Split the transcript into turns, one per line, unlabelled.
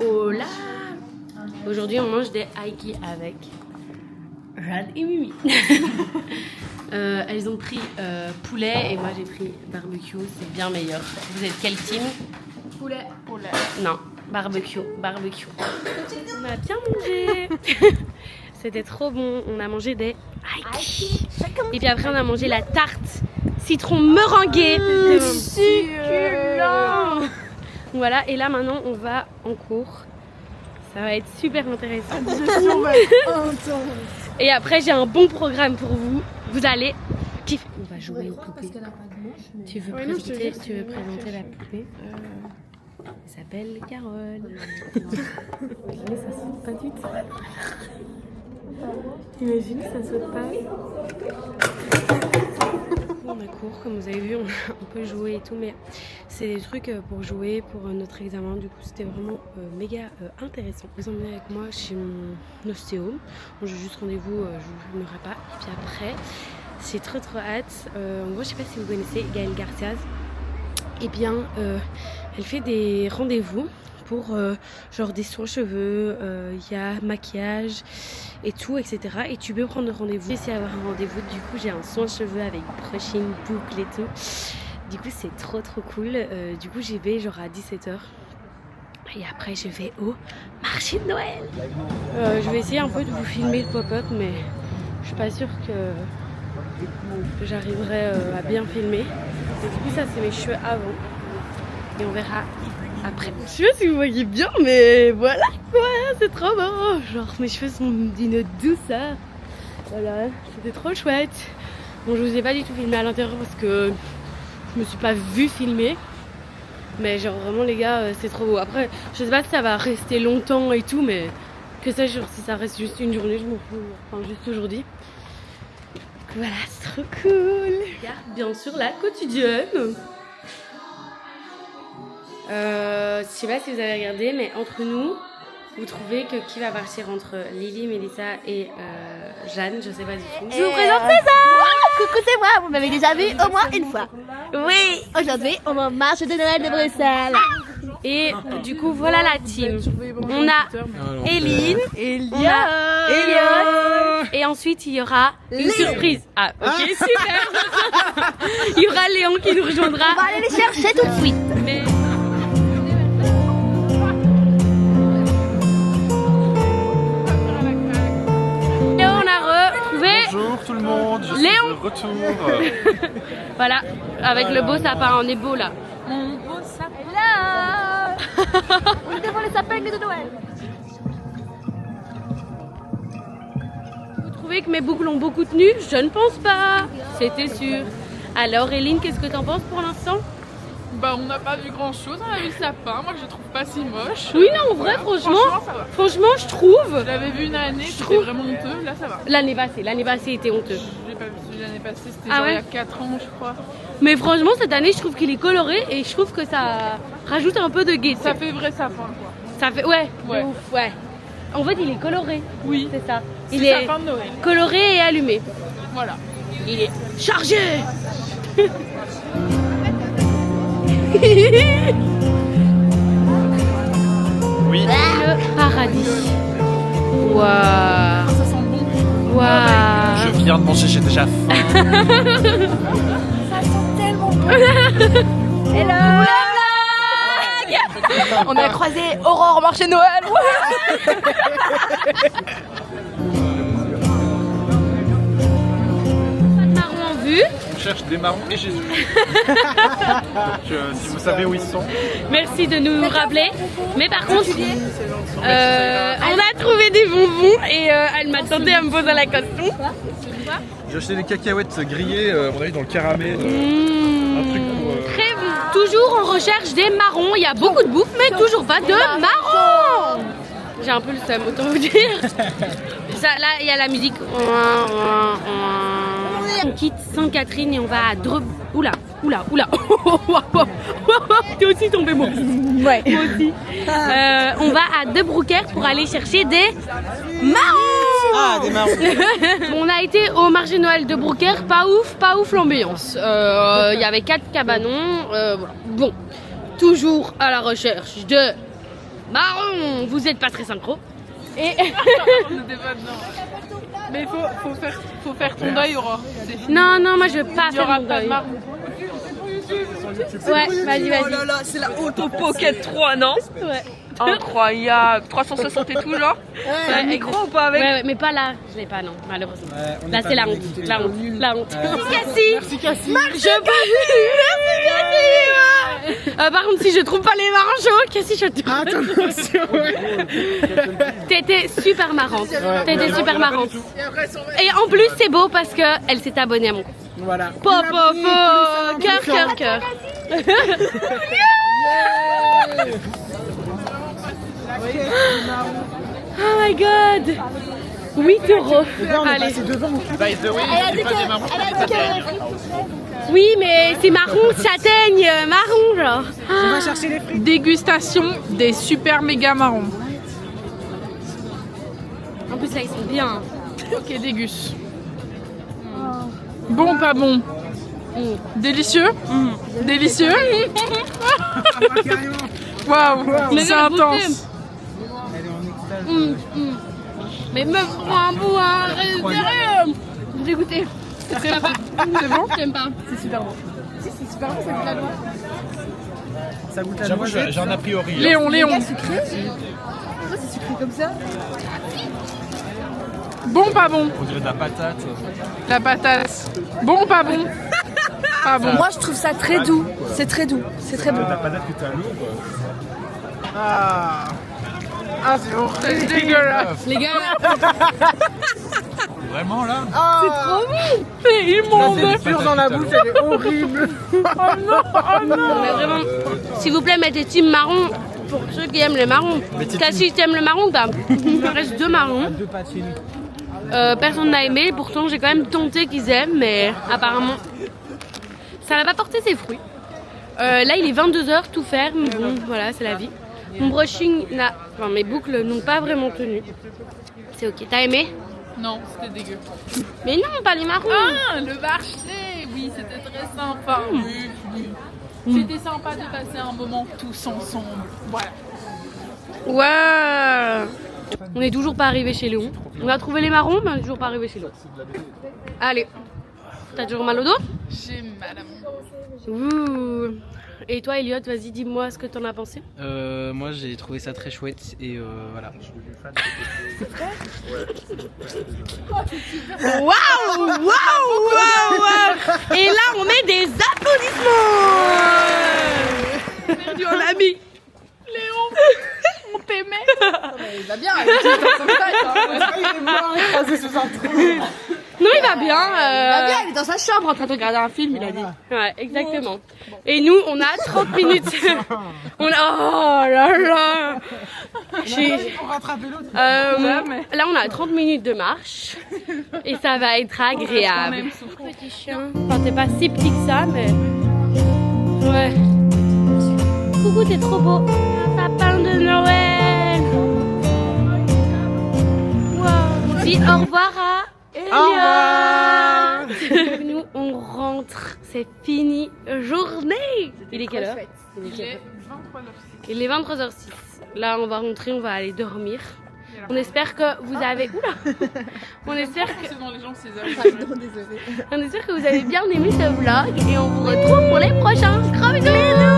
Hola! Aujourd'hui, on mange des aiki avec Jade et Mimi. Elles ont pris poulet et moi j'ai pris barbecue, c'est bien meilleur. Vous êtes quel team?
Poulet.
Non, barbecue. On a bien mangé. C'était trop bon. On a mangé des aiki. Et puis après on a mangé la tarte citron meringuée. Succulent. Voilà, et là maintenant on va en cours. Ça va être super intéressant. Et après j'ai un bon programme pour vous. Vous allez kiffer. On va jouer aux poupées. Tu veux présenter la poupée? Elle s'appelle Carole. Ça saute pas du tout. Imagine, ça saute pas. On a cours, comme vous avez vu, on peut jouer et tout, mais c'est des trucs pour jouer pour notre examen. Du coup, c'était vraiment méga intéressant. Vous emmenez avec moi chez mon ostéo. Bon, j'ai juste rendez-vous, je vous filmerai pas. Et puis après, j'ai trop hâte. En gros, je sais pas si vous connaissez Gaëlle Garciaz. Eh bien, elle fait des rendez-vous pour genre des soins cheveux, il y a maquillage et tout, etc. Et tu peux prendre rendez-vous. J'ai essayé d'avoir un rendez-vous, du coup j'ai un soin cheveux avec brushing, boucle et tout. Du coup c'est trop cool. Du coup j'y vais genre à 17h. Et après je vais au marché de Noël. Je vais essayer un peu de vous filmer le pop-up, mais je suis pas sûre que j'arriverai à bien filmer. Et du coup ça c'est mes cheveux avant. Et on verra après. Je sais pas si vous voyez bien, mais voilà quoi, c'est trop beau. Genre mes cheveux sont d'une douceur. Voilà, c'était trop chouette. Bon, je vous ai pas du tout filmé à l'intérieur parce que je me suis pas vue filmer. Mais genre vraiment les gars, c'est trop beau. Après, je sais pas si ça va rester longtemps et tout, mais que ça, genre si ça reste juste une journée, je m'en fous. Enfin juste aujourd'hui. Voilà, c'est trop cool. Regarde bien sûr la quotidienne. Je sais pas si vous avez regardé, mais entre nous, vous trouvez que qui va partir entre Lily, Mélissa et Jeanne? Je sais pas du tout.
Je vous présente César. Coucou, c'est moi, vous m'avez déjà vu au moins une fois. Oui, aujourd'hui on va au marché de Noël de Bruxelles.
Et du coup, voilà la team. On a Eline, on a Elliot, et ensuite il y aura une surprise. Ah, ok, super. Il y aura Léon qui nous rejoindra.
On va aller les chercher tout de suite.
Mais...
Bonjour tout le monde, je suis
Léon.
de retour.
Voilà, avec le beau sapin, on est beau là.
Mon beau sapin. Là. On est devant les sapins de Noël.
Vous trouvez que mes boucles ont beaucoup tenu? Je ne pense pas, c'était sûr. Alors Eline, qu'est-ce que t'en penses pour l'instant?
Bah on n'a pas vu grand chose, on a vu le sapin, moi je le trouve pas si moche.
Oui non en vrai franchement
ça va.
Franchement je trouve.
Je l'avais vu une année, c'était vraiment honteux, là ça va.
L'année passée était honteux.
Je l'ai pas vu l'année passée, c'était
Ah
genre
ouais,
il y a 4 ans je crois.
Mais franchement cette année je trouve qu'il est coloré et je trouve que ça rajoute un peu de gaieté.
Ça fait vrai sapin quoi.
Ça fait ouais,
Ouais.
de ouf, ouais. En fait il est coloré.
Oui,
C'est ça.
c'est
Il est
sapin de Noël.
coloré et allumé.
Voilà.
Il est chargé.
Oui.
Le paradis. Waouh.
Ça sent bon.
Waouh.
Je viens de manger, j'ai déjà faim.
Ça sent tellement bon. Hello. On a croisé Aurore au marché de Noël.
Marron en vue.
On cherche des marrons et Jésus. Donc, si vous savez où ils sont.
Merci de nous rappeler. Mais par contre, on a trouvé des bonbons et elle m'a tenté à me poser la question.
J'ai acheté des cacahuètes grillées, à mon avis, dans le caramel. Un truc pour.
Très bon. Toujours en recherche des marrons. Il y a beaucoup de bouffe, mais toujours pas de marrons. J'ai un peu le seum, autant vous dire. Ça, là, il y a la musique. On quitte Sainte-Catherine et on va à Dreux. Oula. T'es aussi tombé, moi.
Ouais.
Moi aussi. On va à De Broekère pour aller chercher des marrons.
Ah, des marrons.
On a été au marché Noël de Broekère, pas ouf l'ambiance. Il y avait 4 cabanons. Voilà. Bon, toujours à la recherche de marron, vous êtes pas très synchro. Et
On n'était pas dedans. Mais faut faire ton deuil, Aurore. C'est fini.
non, non, moi je veux pas
Il y
faire
aura
mon
pas de
deuil.
marron.
Ouais, vas-y,
Oh
vas-y.
là là, c'est la Auto Pocket 3, non?
Ouais.
Incroyable. 360 et tout, genre? T'as un micro ou pas avec?
Ouais, mais pas là, je l'ai pas, non, malheureusement.
on
Là,
n'est
c'est
pas
la
bien
honte,
écouté.
la honte, la honte.
Merci
Merci Cassie. Je Merci Cassie. Par contre, si je trouve pas les marrons chauds, Cassie, je te. T'étais super marrante. T'étais super marrante. Et en plus, c'est beau parce que elle s'est abonnée à mon compte.
Voilà.
Cœur, cœur, cœur. Oh my god. 8 €. Allez.
By the way, c'est pas des marrons.
Oui, mais c'est marron, châtaigne, marron, genre.
On va chercher les frites.
Dégustation des super méga marrons.
En plus, là, ils sont bien.
Ok, déguste. Bon, pas bon. Délicieux. Délicieux. Waouh, c'est intense.
Elle est en extase.
Mais meuf, prends un bout, hein, sérieux. J'ai goûté. C'est bon. C'est bon. J'aime pas. C'est super bon. Si, c'est super bon, ça goûte la noix.
Ça goûte la
J'avoue,
noisette.
j'ai un a priori. hein.
Léon, Léon. Bon, pas bon.
On dirait de la patate.
La patate. Bon, pas bon. Pas bon.
Moi, je trouve ça très doux. C'est très doux. C'est très bon.
La patate que t'as à l'eau, quoi.
Ah. Ah, c'est horrible.
C'est dégueulasse.
Les gars,
Vraiment là?
C'est immonde.
C'est pur dans la bouche, elle est horrible.
mais vraiment, s'il vous plaît, mettez team marron pour ceux qui aiment les marrons. Cassie, tu aimes le marron ou pas? Il me reste 2 marrons.
Deux pâtes chez nous.
Personne n'a aimé, pourtant j'ai quand même tenté qu'ils aiment, mais apparemment ça n'a pas porté ses fruits. Là il est 22 h, tout ferme, bon voilà, c'est la vie. Mon brushing, enfin, mes boucles n'ont pas vraiment tenu. C'est ok, t'as aimé?
Non, c'était dégueu.
Mais non, pas les marrons.
Ah, le marché. Oui, c'était très sympa. Oui, oui. C'était sympa de passer un moment tous ensemble. Voilà.
Ouais. On n'est toujours pas arrivé chez Léon. On a trouvé les marrons, mais on n'est toujours pas arrivé chez Léon. Allez. T'as toujours mal au dos?
J'ai mal à mon
Ouh. Et toi, Elliot, vas-y, dis-moi ce que t'en as pensé.
Moi j'ai trouvé ça très chouette et voilà.
Waouh, waouh, waouh. Et là, on met des applaudissements. Perdu un ami.
On t'aimait.
Il va bien. Il est dans son tête.
Il est mort écrasé sous un trou.
Non, il va bien.
Il va bien. Il est dans sa chambre.
En train de regarder un film, il a dit. Ouais, exactement. Et nous, on a 30 minutes. On a... Oh là là.
Pour rattraper l'autre.
Là, on a 30 minutes de marche. Et ça va être agréable. Petit chien. Enfin, t'es pas si petit que ça, mais... Ouais. Coucou, t'es trop beau. Un sapin de Noël. Wow. On dit au revoir à Elliot. Nous, on rentre. C'est fini. Journée. Il est quelle heure? Il est 23h06. Là, on va rentrer, on va aller dormir. On espère que vous avez... Oula. On espère que...
C'est dans les gens, c'est
On espère que vous avez bien aimé ce vlog et on vous retrouve pour les prochains. Gros bisous.